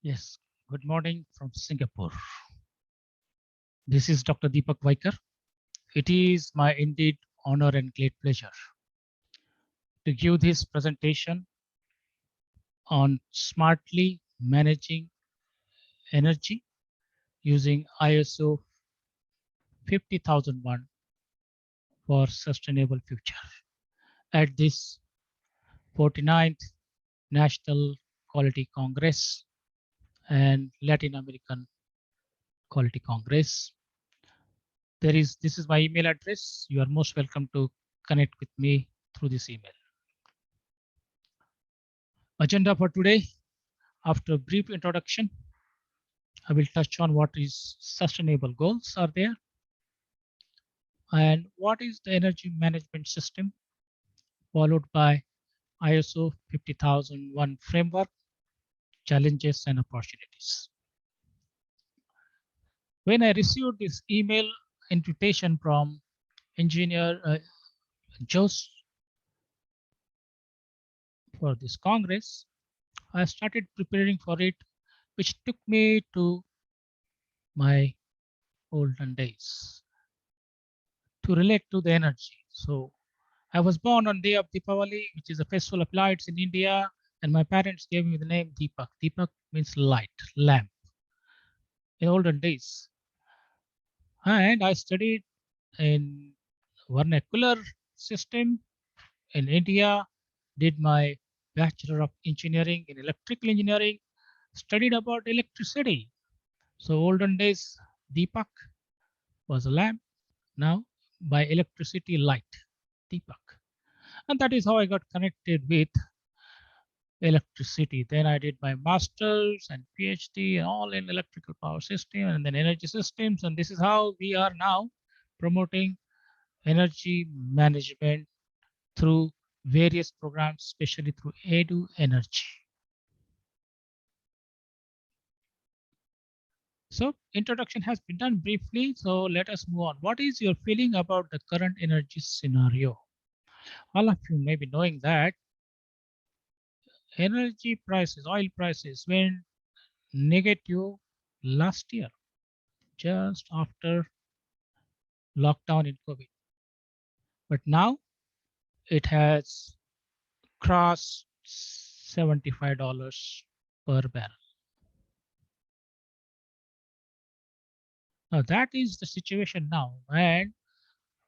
Yes, good morning from Singapore. This is Dr. Deepak Vaikar. It is my indeed honor and great pleasure to give this presentation on smartly managing energy using ISO 50001 for sustainable future at this 49th National Quality Congress and Latin American Quality Congress. This is my email address. You are most welcome to connect with me through this email. Agenda for today. After a brief introduction, I will touch on what is sustainable goals are there and what is the energy management system, followed by ISO 50001 framework, challenges and opportunities. When I received this email invitation from engineer Jose for this Congress, I started preparing for it, which took me to my olden days to relate to the energy. So I was born on day of Deepavali, which is a festival of lights in India, and my parents gave me the name Deepak. Deepak means light, lamp in olden days. And I studied in vernacular system in India, did my Bachelor of Engineering in Electrical Engineering, studied about electricity. So olden days, Deepak was a lamp. Now by electricity, light, Deepak. And that is how I got connected with electricity. Then I did my master's and PhD all in electrical power system and then energy systems. And this is how we are now promoting energy management through various programs, especially through Edu Energy. So introduction has been done briefly. So let us move on. What is your feeling about the current energy scenario? All of you may be knowing that energy prices, oil prices went negative last year, just after lockdown in COVID. But now it has crossed $75 per barrel. Now that is the situation now. And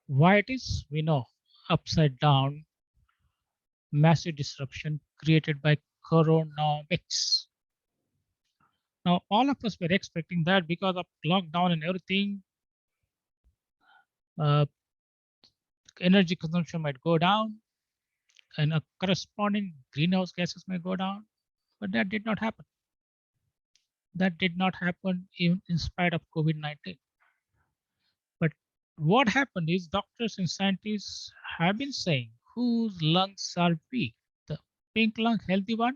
why it is, we know, upside down, massive disruption created by coronomics. Now all of us were expecting that because of lockdown and everything, uh, energy consumption might go down and a corresponding greenhouse gases may go down, but that did not happen. That did not happen even in spite of COVID-19. But what happened is doctors and scientists have been saying whose lungs are weak. The pink lung, healthy one,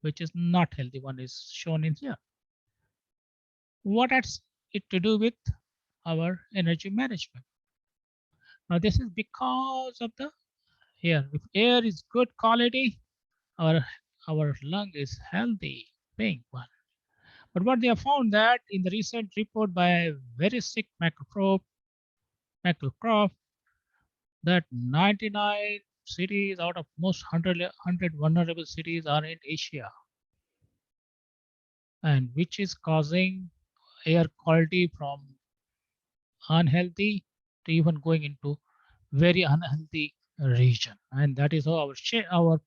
which is not healthy one, is shown in here. What has it to do with our energy management? Now this is because of the air. If air is good quality, our our lung is healthy, pink one. But what they have found that in the recent report by a very sick Macrocroft, that 99 cities out of most 100 vulnerable cities are in Asia, and which is causing air quality from unhealthy to even going into very unhealthy region. And that is how our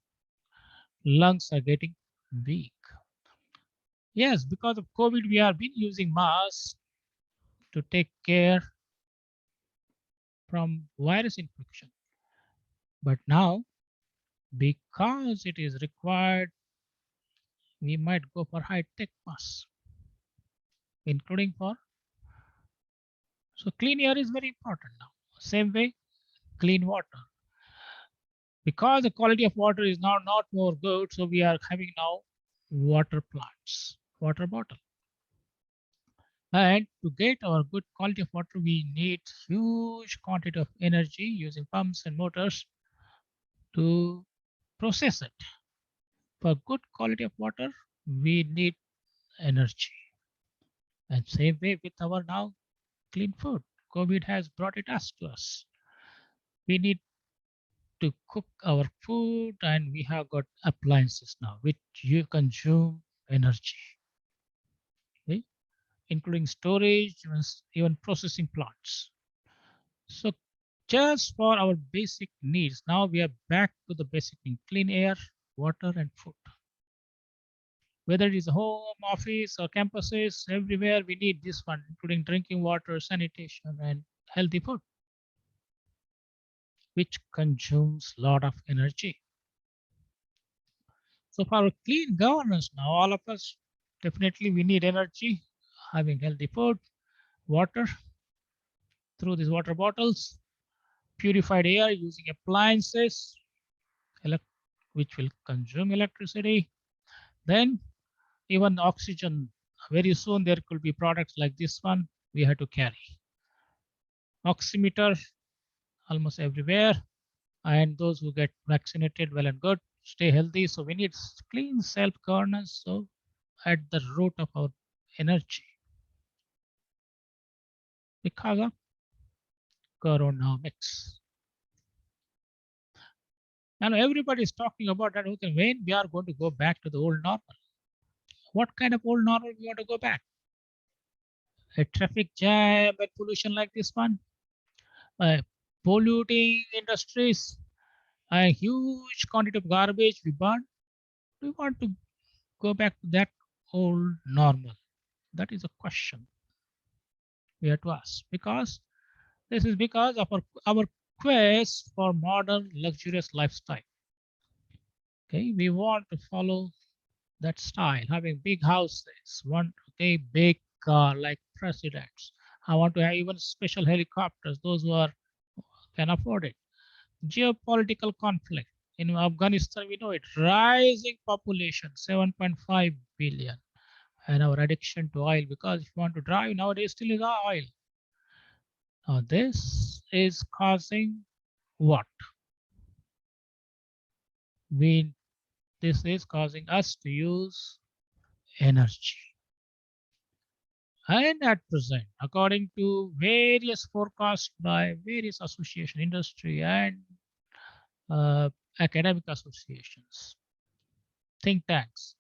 lungs are getting weak. Yes, because of COVID, we have been using masks to take care from virus infection. But now, because it is required, we might go for high-tech masks, including for, so clean air is very important now. Same way, clean water. Because the quality of water is now not more good, so we are having now water plants, water bottle. And to get our good quality of water, we need huge quantity of energy using pumps and motors to process it. For good quality of water, we need energy. And same way with our now clean food. COVID has brought it us to us. We need to cook our food and we have got appliances now which you consume energy, okay? Including storage, even processing plants. So just for our basic needs, now we are back to the basic thing, clean air, water and food. Whether it is home, office or campuses, everywhere we need this one, including drinking water, sanitation and healthy food, which consumes a lot of energy. So for clean governance now, all of us, definitely we need energy, having healthy food, water through these water bottles, purified air using appliances, which will consume electricity. Then even oxygen, very soon there could be products like this one we have to carry. Oximeter almost everywhere. And those who get vaccinated, well and good, stay healthy. So we need clean self-governance. So at the root of our energy because of coronomics. And everybody is talking about that. Okay, when we are going to go back to the old normal. What kind of old normal we want to go back? A traffic jam and pollution like this one? Polluting industries? A huge quantity of garbage we burn? We want to go back to that old normal? That is a question we have to ask because this is because of our quest for modern luxurious lifestyle. Okay, we want to follow that style, having big houses, one okay, big car like presidents. I want to have even special helicopters, those who are can afford it. Geopolitical conflict. In Afghanistan, we know it, rising population, 7.5 billion. And our addiction to oil, because if you want to drive nowadays, still is oil. Now, this is causing what? We, this is causing us to use energy. And at present, according to various forecasts by various association, industry and uh, academic associations, think tanks,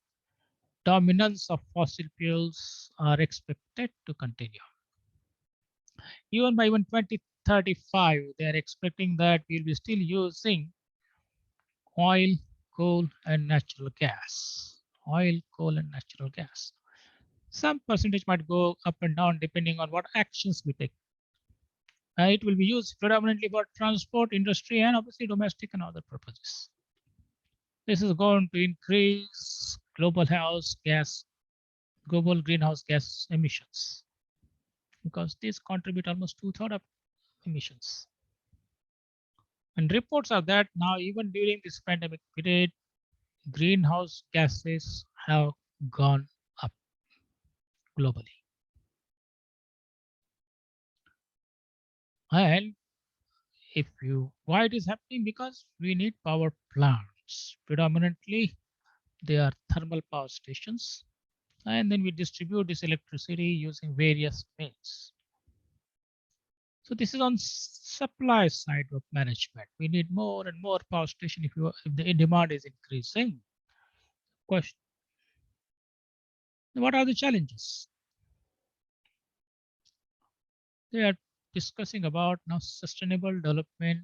dominance of fossil fuels are expected to continue. Even by 2035, they are expecting that we'll be still using oil, coal, and natural gas. Oil, coal, and natural gas. Some percentage might go up and down depending on what actions we take. It will be used predominantly for transport, industry, and obviously domestic and other purposes. This is going to increase global greenhouse gas emissions because these contribute almost 2/3 of emissions. And reports are that now, even during this pandemic period, greenhouse gases have gone up globally. And why it is happening? Because we need power plants. Predominantly, they are thermal power stations. And then we distribute this electricity using various means. So this is on supply side of management. We need more and more power station if the demand is increasing. Question: what are the challenges? They are discussing about now sustainable development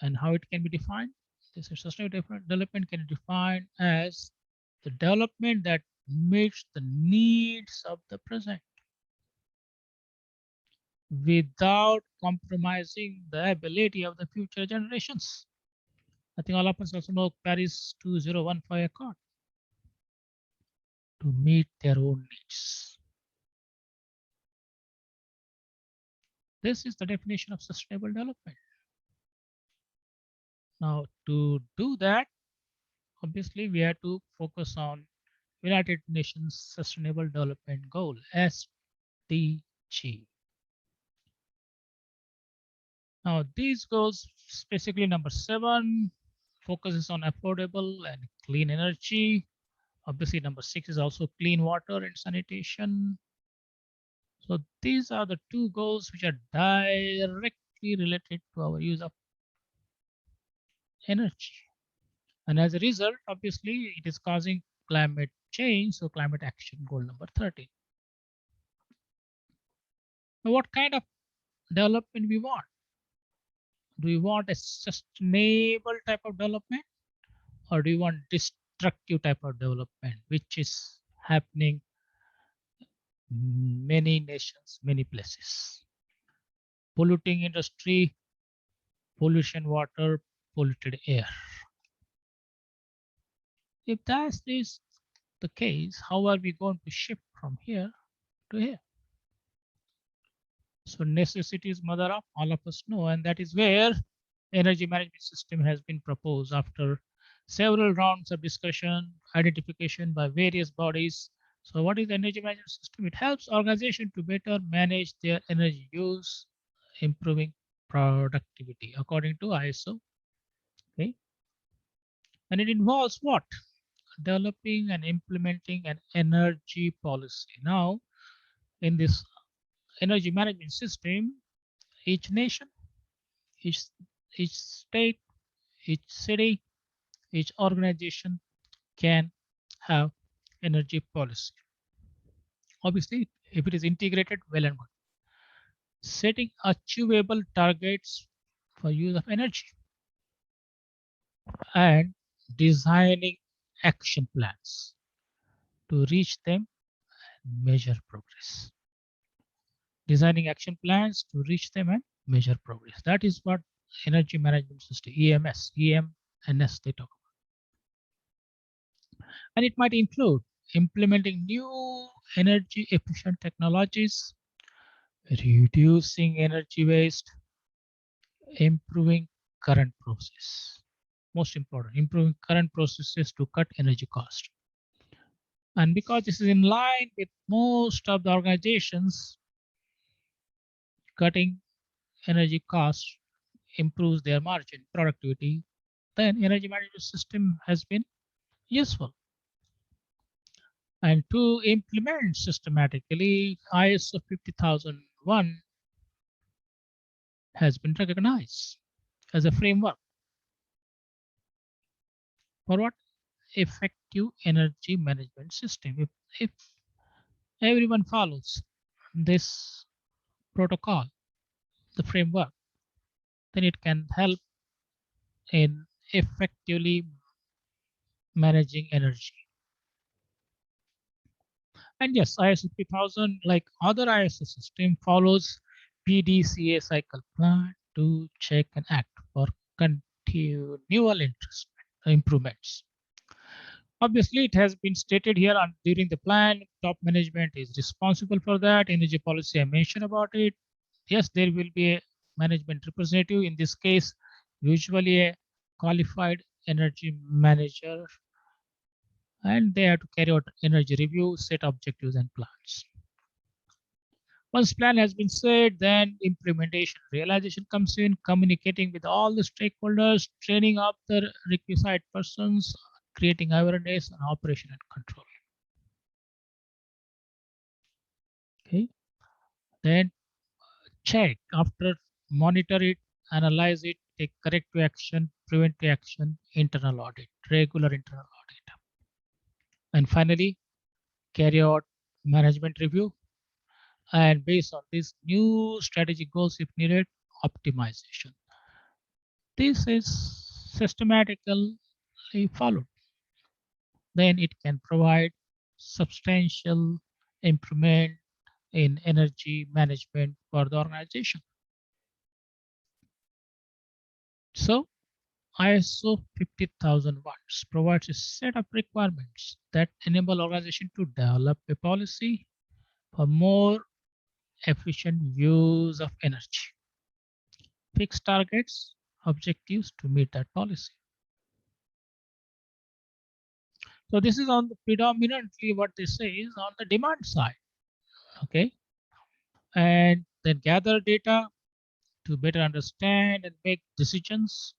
and how it can be defined. This sustainable development can be defined as the development that meets the needs of the present without compromising the ability of the future generations. I think all of us also know Paris 2015 Accord to meet their own needs. This is the definition of sustainable development. Now, to do that, obviously, we have to focus on United Nations Sustainable Development Goal, SDG. Now, these goals, specifically number 7, focuses on affordable and clean energy, Obviously, number 6 is also clean water and sanitation. So these are the two goals which are directly related to our use of energy. And as a result, obviously, it is causing climate change. So climate action goal number 13. Now, what kind of development we want? Do we want a sustainable type of development, or do you want destructive type of development, which is happening many nations, many places? Polluting industry, pollution water, polluted air. If that is the case, how are we going to shift from here to here? So necessity is mother of all of us know, and that is where energy management system has been proposed after several rounds of discussion, identification by various bodies. So what is the energy management system? It helps organization to better manage their energy use, improving productivity according to ISO. Okay. And it involves what? Developing and implementing an energy policy. Now, in this energy management system, each nation, each, each state, each city, each organization can have energy policy. Obviously, if it is integrated, well and good. Setting achievable targets for use of energy and designing action plans to reach them and measure progress. Designing action plans to reach them and measure progress. That is what energy management system, EMS, EMNS, they talk about. And it might include implementing new energy efficient technologies, reducing energy waste, improving current process. Most important, improving current processes to cut energy cost. And because this is in line with most of the organizations, cutting energy costs improves their margin productivity, then energy management system has been useful. And to implement systematically, ISO 50001 has been recognized as a framework for what? Effective energy management system. If everyone follows this protocol, the framework, then it can help in effectively managing energy. And yes, ISO 3000, like other ISO system, follows PDCA cycle plan to check and act for continual interest improvements. Obviously, it has been stated here during the plan, top management is responsible for that. Energy policy, I mentioned about it. Yes, there will be a management representative. In this case, usually a qualified energy manager, and they have to carry out energy review, set objectives and plans. Once plan has been set, then implementation realization comes in, communicating with all the stakeholders, training up the requisite persons, creating awareness and operation and control. Okay. Then check after, monitor it, analyze it, take corrective action, preventive action, internal audit, regular internal audit. And finally, carry out management review. And based on these new strategic goals, if needed, optimization. This is systematically followed. Then it can provide substantial improvement in energy management for the organization. So ISO 50001 provides a set of requirements that enable organization to develop a policy for more efficient use of energy. Fix targets, objectives to meet that policy. So this is on the predominantly what they say is on the demand side. Okay. And then gather data to better understand and make decisions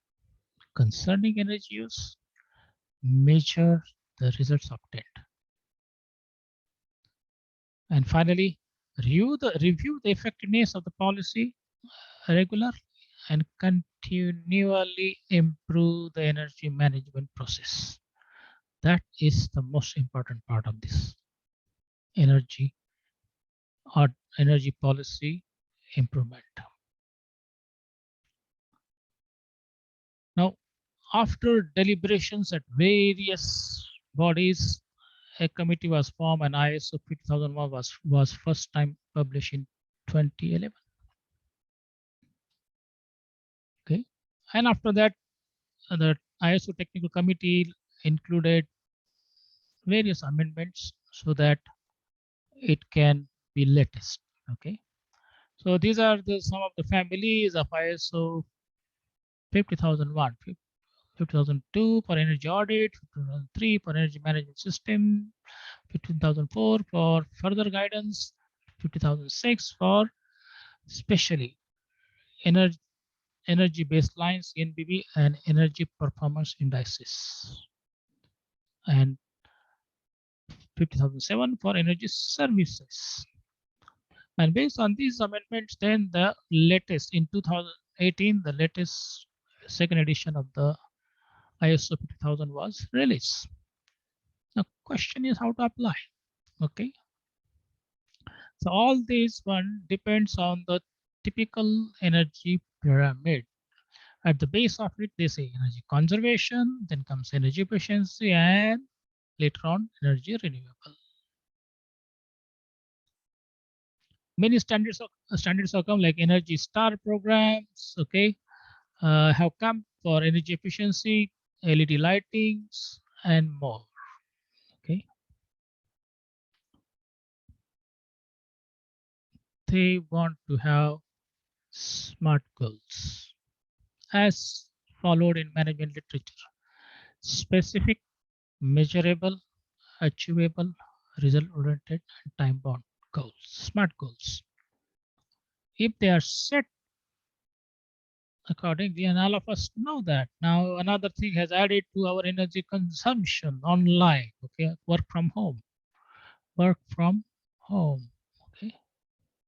concerning energy use, measure the results obtained. And finally, review the effectiveness of the policy regularly and continually improve the energy management process. That is the most important part of this energy or energy policy improvement. Now, after deliberations at various bodies, a committee was formed and ISO 50001 was first time published in 2011. Okay, and after that, the ISO technical committee included various amendments so that it can be latest. Okay, so these are some of the families of ISO 50001, 5002 for energy audit, 5003 for energy management system, 15004 for further guidance, 50006 for especially energy baselines, NBB, and energy performance indices, and 50007 for energy services. And based on these amendments, then the latest in 2018, the latest second edition of the ISO 50000 was released. The question is how to apply. Okay. So all these one depends on the typical energy pyramid. At the base of it, they say energy conservation, then comes energy efficiency, and later on energy renewable. Many standards have come like Energy Star programs, okay, have come for energy efficiency, LED lightings, and more. Okay, they want to have smart goals as followed in management literature: specific, measurable, achievable, result-oriented, and time-bound goals, smart goals. If they are set accordingly, and all of us know that. Now, another thing has added to our energy consumption online, okay, work from home, okay,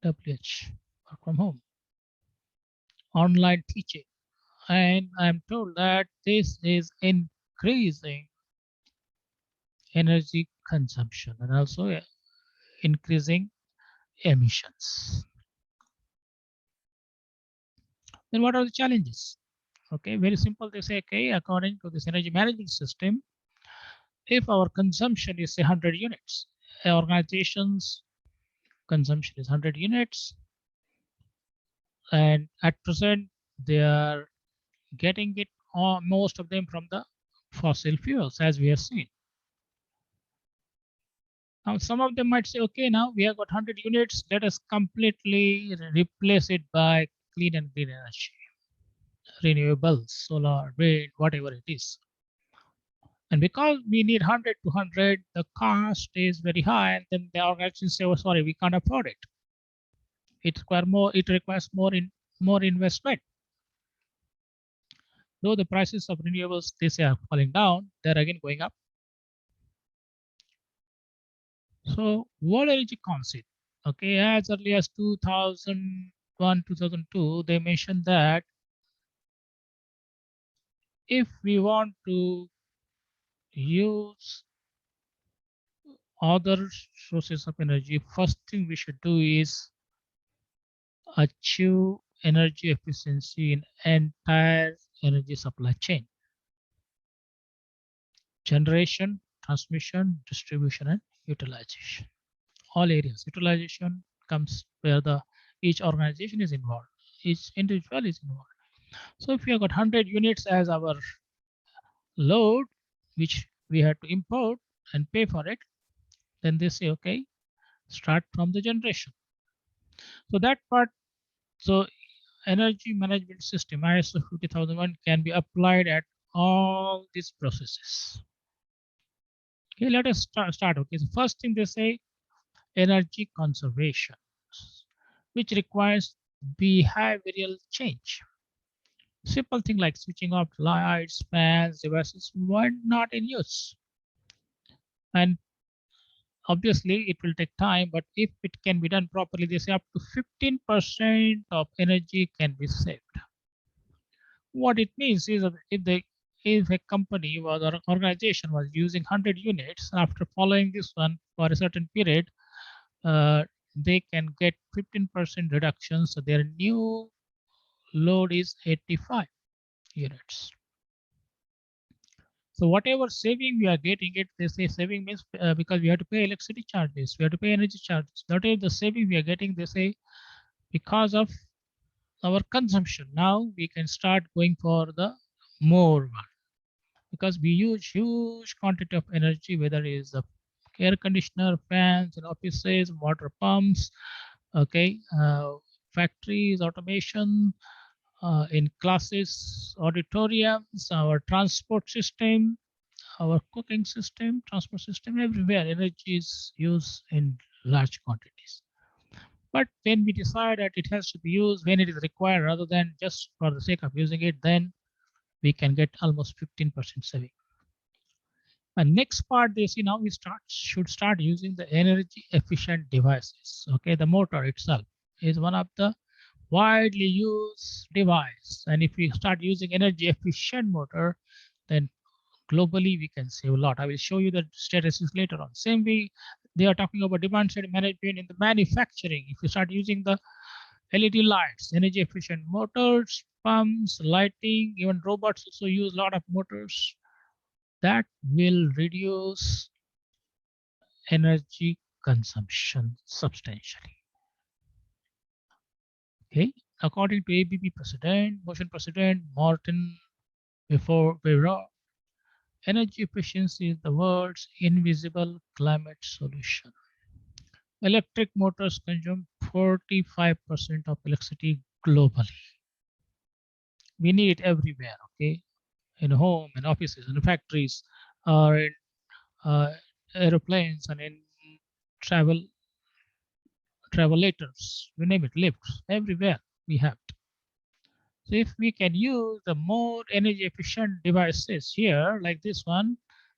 WH, work from home, online teaching. And I'm told that this is increasing energy consumption and also increasing emissions. Then what are the challenges? Okay, very simple. They say, okay, according to this energy management system, if our consumption is 100 units, organization's consumption is 100 units, and at present they are getting it, most of them from the fossil fuels, as we have seen. Now, some of them might say, okay, now we have got 100 units, let us completely replace it by clean and green energy, renewables, solar, wind, whatever it is. And because we need 100 to 100, the cost is very high, and then the organization say, oh, sorry, we can't afford it. It requires more investment. Though the prices of renewables, they say, are falling down, they're again going up. So World Energy Council, okay, as early as 2001, 2002, they mentioned that if we want to use other sources of energy, first thing we should do is achieve energy efficiency in entire energy supply chain: generation, transmission, distribution, and utilization. All areas. Utilization comes where each organization is involved, each individual is involved. So if we have got 100 units as our load, which we have to import and pay for it, then they say, okay, start from the generation. So that part, so energy management system ISO 50001 can be applied at all these processes. Okay, let us start. Okay, so first thing they say, energy conservation, which requires behavioral change. Simple thing like switching off lights, fans, devices when not in use. And obviously it will take time, but if it can be done properly, they say up to 15% of energy can be saved. What it means is that if a company was or organization was using 100 units, after following this one for a certain period, uh, they can get 15% reduction. So their new load is 85 units. So whatever saving we are getting it, they say saving means because we have to pay electricity charges, we have to pay energy charges. Whatever the saving we are getting, they say because of our consumption. Now we can start going for the more one because we use huge quantity of energy, whether it is the air conditioner, fans in offices, water pumps, okay, factories, automation, in classes, auditoriums, our transport system, our cooking system, transport system, everywhere energy is used in large quantities. But when we decide that it has to be used when it is required rather than just for the sake of using it, then we can get almost 15% saving. And next part they see now we should start using the energy efficient devices. Okay, the motor itself is one of the widely used device. And if we start using energy efficient motor, then globally we can save a lot. I will show you the statistics later on. Same way they are talking about demand side management in the manufacturing. If you start using the LED lights, energy efficient motors, pumps, lighting, even robots also use a lot of motors, that will reduce energy consumption substantially. Okay, according to ABB president, motion president Martin before Vera, energy efficiency is the world's invisible climate solution. Electric motors consume 45% of electricity globally. We need it everywhere, okay? In home, in offices, in factories, or in uh, aeroplanes, and in travel travelators, you name it, lifts, everywhere we have it. So if we can use the more energy efficient devices here, like this one,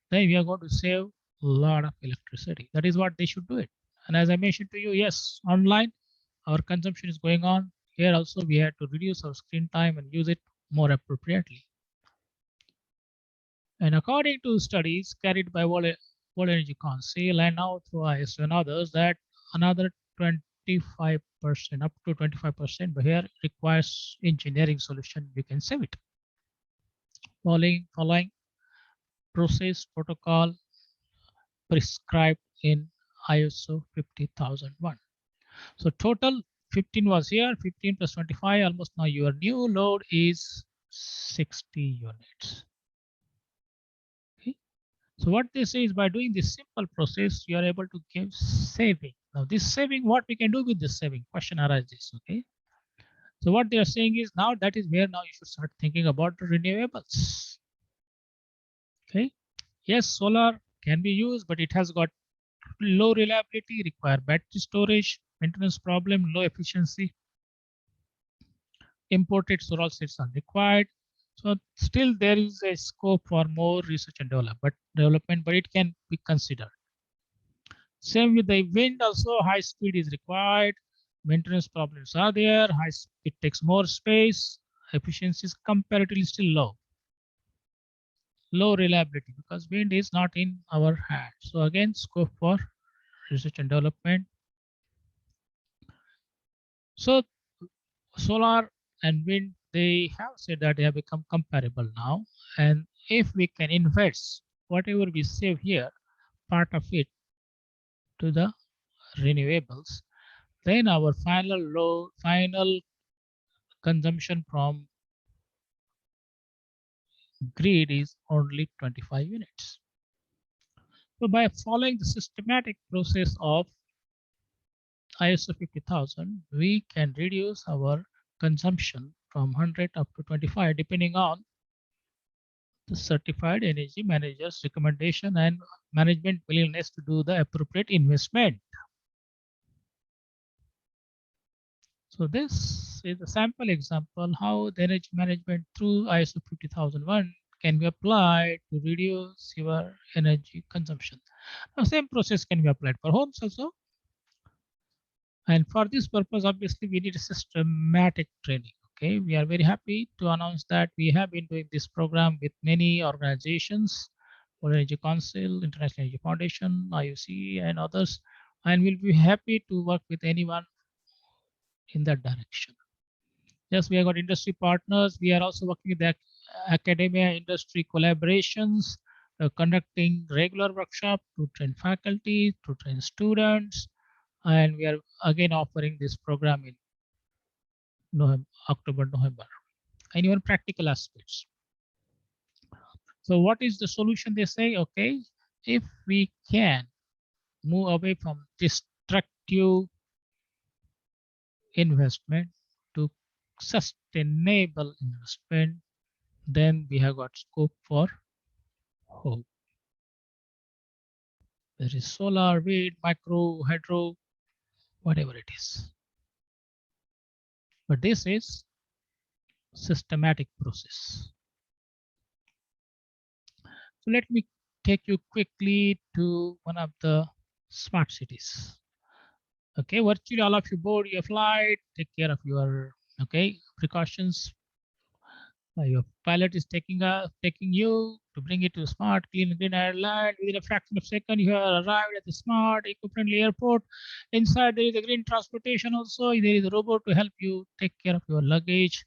then we are going to save a lot of electricity. That is what they should do it. And as I mentioned to you, yes, online, our consumption is going on. Here also, we have to reduce our screen time and use it more appropriately. And according to studies carried by World Energy Council and now through ISO and others, that another 25%, up to 25%, but here requires engineering solution. We can save it. Following process protocol prescribed in ISO 50001. So total 15 was here, 15 plus 25, almost now your new load is 60 units. Okay. So what they say is by doing this simple process, you are able to give saving. Now this saving, what we can do with this saving? Question arises, okay? So what they are saying is now that is where now you should start thinking about the renewables. Okay. Yes, solar can be used, but it has got low reliability, require battery storage, maintenance problem, low efficiency. Imported solar sets are required. So still there is a scope for more research and development, but it can be considered. Same with the wind also, high speed is required. Maintenance problems are there. It takes more space. Efficiency is comparatively still low. Low reliability because wind is not in our hand. So again, scope for research and development. So solar and wind, they have said that they have become comparable now. And if we can invest whatever we save here, part of it to the renewables, then our final consumption from grid is only 25 units. So by following the systematic process of ISO 50000, we can reduce our consumption from 100 up to 25 depending on the certified energy manager's recommendation and management willingness to do the appropriate investment. So this is a sample example how the energy management through ISO 50001 can be applied to reduce your energy consumption. Now, same process can be applied for homes also. And for this purpose, obviously, we need a systematic training. Okay, we are very happy to announce that we have been doing this program with many organizations, World Energy Council, International Energy Foundation, IUC, and others, and we'll be happy to work with anyone in that direction. Yes, we have got industry partners. We are also working with the academia industry collaborations, conducting regular workshop to train faculty, to train students, and we are again offering this program in November, October, November, and even practical aspects. So what is the solution? They say, okay, if we can move away from destructive investment to sustainable investment, then we have got scope for hope. There is solar, wind, micro, hydro, whatever it is. But this is systematic process. So let me take you quickly to one of the smart cities. Okay, virtually all of you board your flight, take care of your precautions. Your pilot is taking you to bring it to smart, clean, green airline. Within a fraction of a second, you have arrived at the smart, eco-friendly airport. Inside, there is a green transportation also. There is a robot to help you take care of your luggage.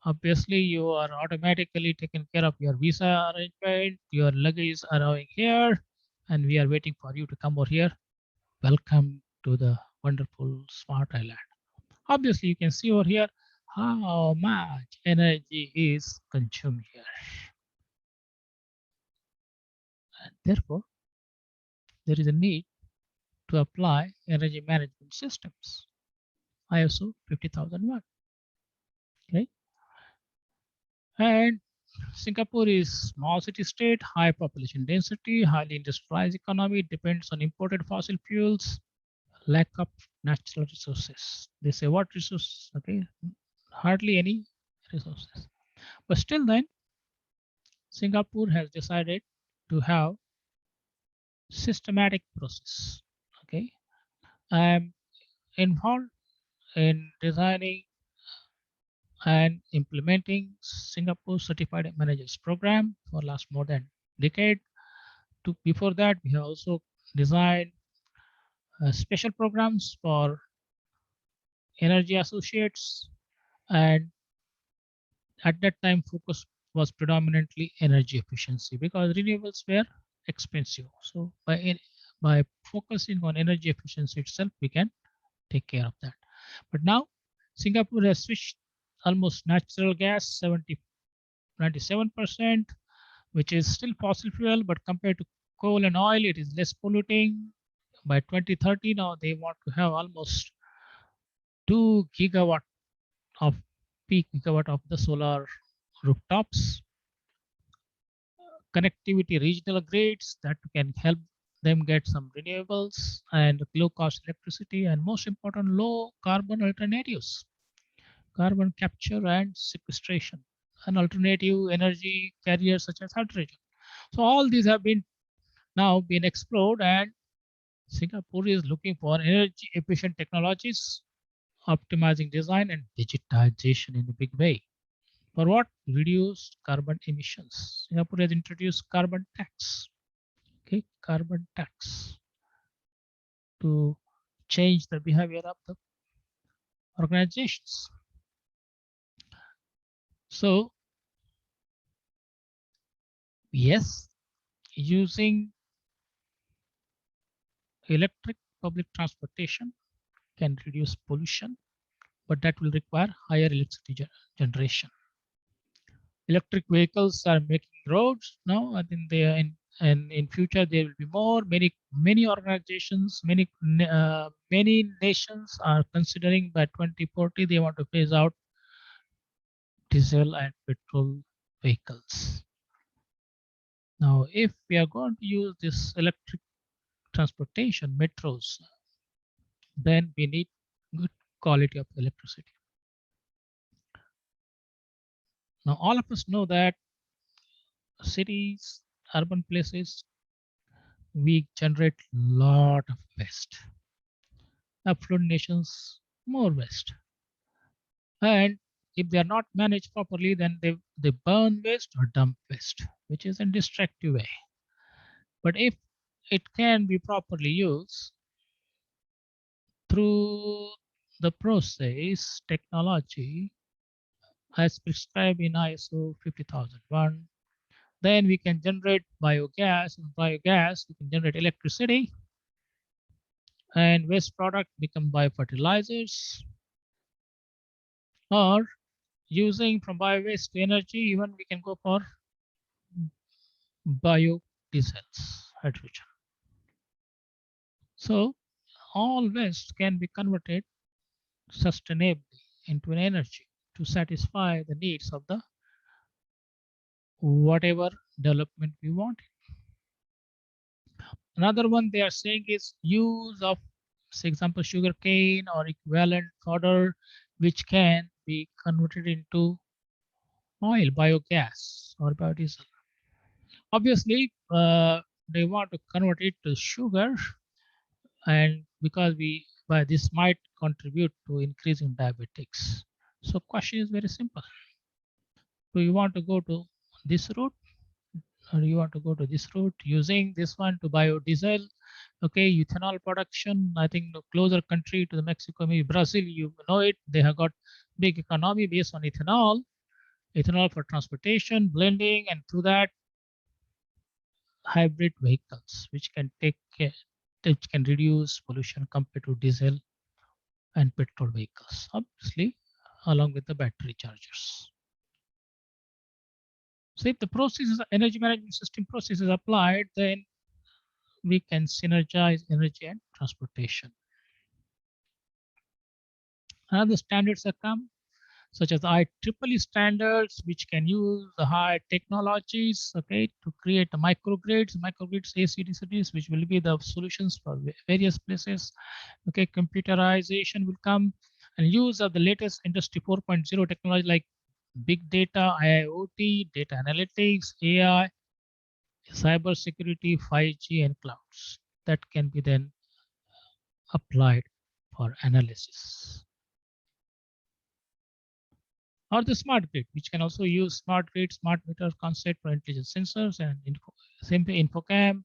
Obviously, you are automatically taking care of your visa arrangement. Your luggage is arriving here, and we are waiting for you to come over here. Welcome to the wonderful smart island. Obviously, you can see over here how much energy is consumed here. And therefore, there is a need to apply energy management systems. ISO 50001. Okay. And Singapore is small city state, high population density, highly industrialized economy, depends on imported fossil fuels, lack of natural resources. They say what resources? Okay, hardly any resources. But still then, Singapore has decided to have systematic process. Okay, I'm involved in designing and implementing Singapore Certified Managers Program for last more than decade. Before that, we have also designed special programs for energy associates, and at that time, focus was predominantly energy efficiency because renewables were expensive. So by focusing on energy efficiency itself, we can take care of that. But now Singapore has switched almost natural gas 97%, which is still fossil fuel, but compared to coal and oil, it is less polluting. By 2030, now they want to have almost 2 gigawatt of peak gigawatt of the solar rooftops, connectivity regional grids that can help them get some renewables and low cost electricity, and most important, low carbon alternatives, carbon capture and sequestration, and alternative energy carriers such as hydrogen. So all these have been now been explored, and Singapore is looking for energy efficient technologies, optimizing design and digitization in a big way. For what? Reduce carbon emissions. Singapore has introduced carbon tax. Okay, carbon tax to change the behavior of the organizations. So, yes, using electric public transportation can reduce pollution, but that will require higher electricity generation. Electric vehicles are making roads now. I think they are in future there will be more. Many organizations, many nations are considering by 2040 they want to phase out diesel and petrol vehicles. Now, if we are going to use this electric transportation, metros, then we need good quality of electricity. Now, all of us know that cities, urban places, we generate lot of waste. Affluent nations, more waste. And if they are not managed properly, then they burn waste or dump waste, which is a destructive way. But if it can be properly used through the process technology as prescribed in ISO 50001, then we can generate biogas. And biogas, we can generate electricity, and waste product become biofertilizers, or using from bio-waste to energy, even we can go for biodiesels, hydrogen. So all waste can be converted sustainably into an energy to satisfy the needs of the whatever development we want. Another one they are saying is use of, for example, sugar cane or equivalent fodder, which can be converted into oil, biogas, or biodiesel. Obviously, they want to convert it to sugar, and because we by this might contribute to increasing diabetics. So question is very simple. Do you want to go to this route, or you want to go to this route using this one to biodiesel? Okay, ethanol production. I think the closer country to the Mexico, maybe Brazil, you know it. They have got big economy based on ethanol, ethanol for transportation, blending, and through that hybrid vehicles, which can which can reduce pollution compared to diesel and petrol vehicles, obviously, along with the battery chargers. So if the processes, energy management system process is applied, then we can synergize energy and transportation. Another standards have come, such as IEEE standards, which can use the high technologies, okay, to create microgrids, ACDCs, which will be the solutions for various places. Okay, computerization will come, and use of the latest Industry 4.0 technology like big data, IIoT, data analytics, AI, cyber security, 5G, and clouds that can be then applied for analysis. Or the smart grid, which can also use smart grid, smart meter concept for intelligent sensors and infocam,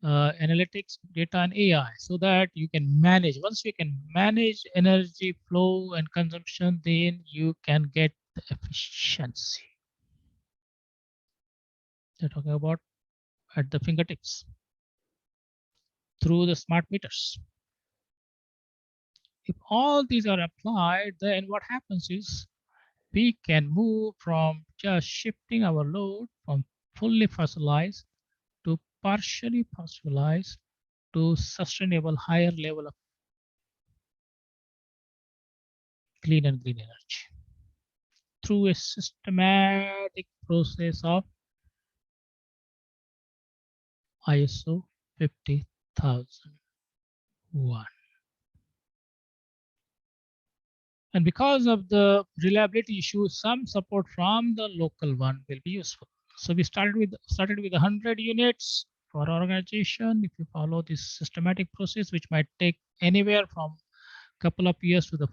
analytics, data, and AI, so that you can manage. Once you can manage energy flow and consumption, then you can get the efficiency. They're talking about at the fingertips through the smart meters. If all these are applied, then what happens is we can move from just shifting our load from fully fossilized to partially fossilized to sustainable higher level of clean and green energy through a systematic process of ISO 50001. And because of the reliability issues, some support from the local one will be useful. So we started with 100 units for our organization. If you follow this systematic process, which might take anywhere from a couple of years to the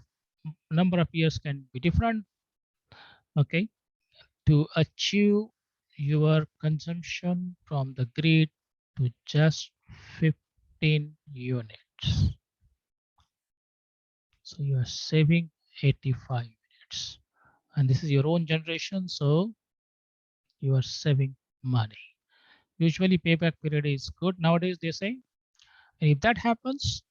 number of years can be different. Okay, to achieve your consumption from the grid to just 15 units. So you are saving 85 minutes, and this is your own generation, so you are saving money. Usually payback period is good nowadays, they say. And if that happens,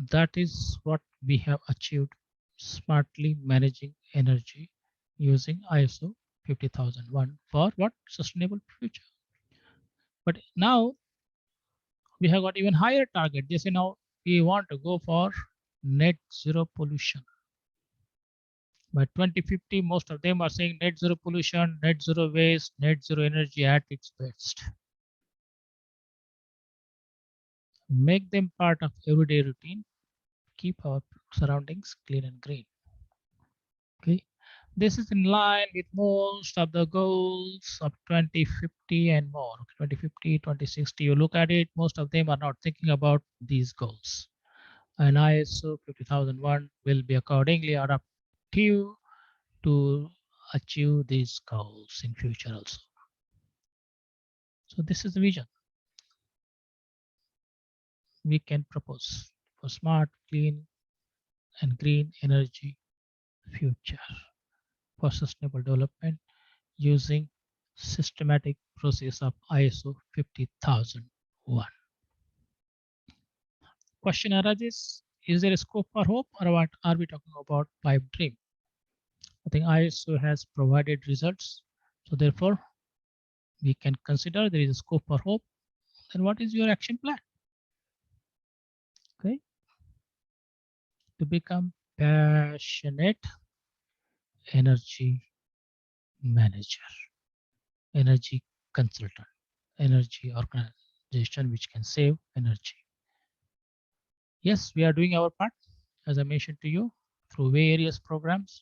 that is what we have achieved, smartly managing energy using ISO 50001 for what? Sustainable future. But now we have got even higher target. They say now we want to go for net zero pollution. By 2050, most of them are saying net zero pollution, net zero waste, net zero energy at its best. Make them part of everyday routine. Keep our surroundings clean and green. Okay. This is in line with most of the goals of 2050 and more. 2050, 2060, you look at it, most of them are not thinking about these goals. And ISO 50001 will be accordingly adaptive to achieve these goals in future also. So this is the vision we can propose for smart, clean, and green energy future for sustainable development using systematic process of ISO 50001. Question arises, is there a scope for hope or what are we talking about pipe dream? I think ISO has provided results. So therefore, we can consider there is a scope for hope. Then what is your action plan? Okay. To become passionate energy manager, energy consultant, energy organization which can save energy. Yes, we are doing our part, as I mentioned to you, through various programs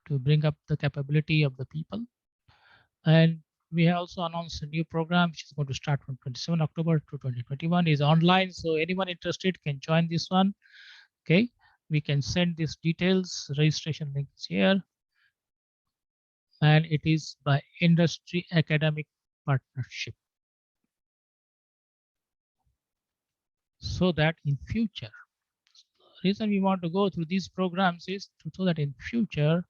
to bring up the capability of the people. And we have also announced a new program which is going to start from 27 October to 2021. Is online, so anyone interested can join this one. Okay, we can send these details. Registration link is here, and it is by industry academic partnership, so that in future, reason we want to go through these programs is so that in future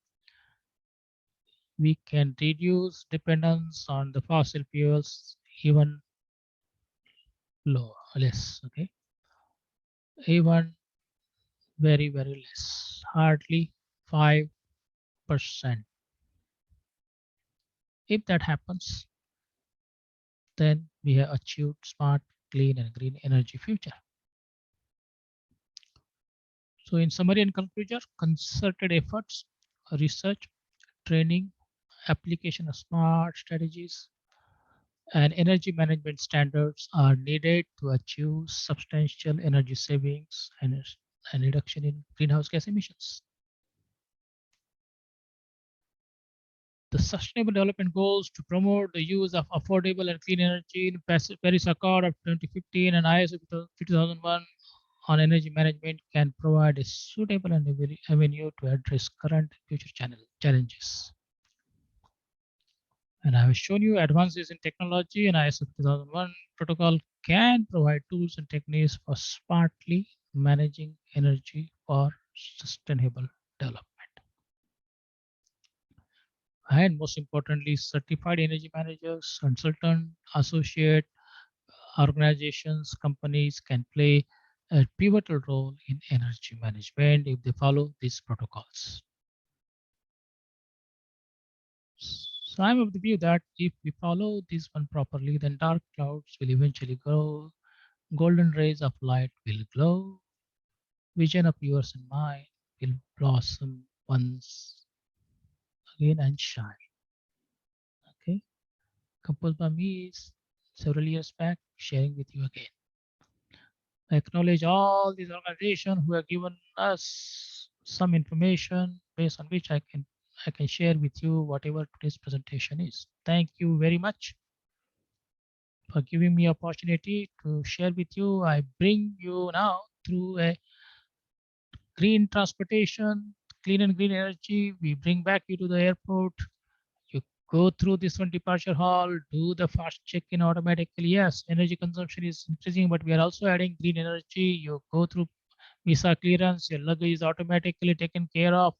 we can reduce dependence on the fossil fuels even less. Okay, even very less, hardly 5%. If that happens, then we have achieved smart, clean, and green energy future. So in summary and conclusion, concerted efforts, research, training, application of smart strategies, and energy management standards are needed to achieve substantial energy savings and reduction in greenhouse gas emissions. The Sustainable Development Goals to promote the use of affordable and clean energy in Paris Accord of 2015 and ISO 2001 on energy management can provide a suitable and avenue to address current and future challenges. And I have shown you advances in technology, and ISO 2001 protocol can provide tools and techniques for smartly managing energy for sustainable development. And most importantly, certified energy managers, consultant, associate organizations, companies can play a pivotal role in energy management if they follow these protocols. So I'm of the view that if we follow this one properly, then dark clouds will eventually go, golden rays of light will glow, vision of yours and mine will blossom once again and shine. Okay, composed by me several years back, sharing with you again. I acknowledge all these organizations who have given us some information based on which I can share with you whatever today's presentation is. Thank you very much for giving me opportunity to share with you. I bring you now through a green transportation, clean and green energy. We bring back you to the airport. You go through this one departure hall, do the fast check-in automatically. Yes, energy consumption is increasing, but we are also adding green energy. You go through visa clearance, your luggage is automatically taken care of.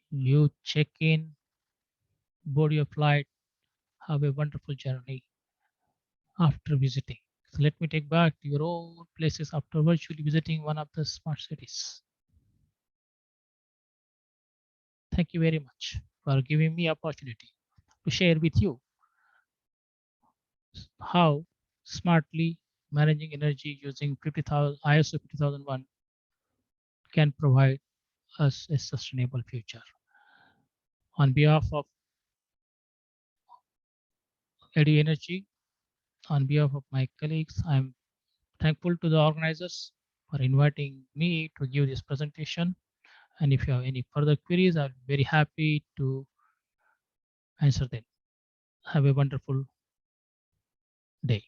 You check in, board your flight, have a wonderful journey after visiting. So let me take back to your own places after virtually visiting one of the smart cities. Thank you very much for giving me opportunity to share with you how smartly managing energy using 50,000 ISO 50001 can provide us a sustainable future. On behalf of Eddie Energy, on behalf of my colleagues, I'm thankful to the organizers for inviting me to give this presentation. And if you have any further queries, I'll be very happy to answer them. Have a wonderful day.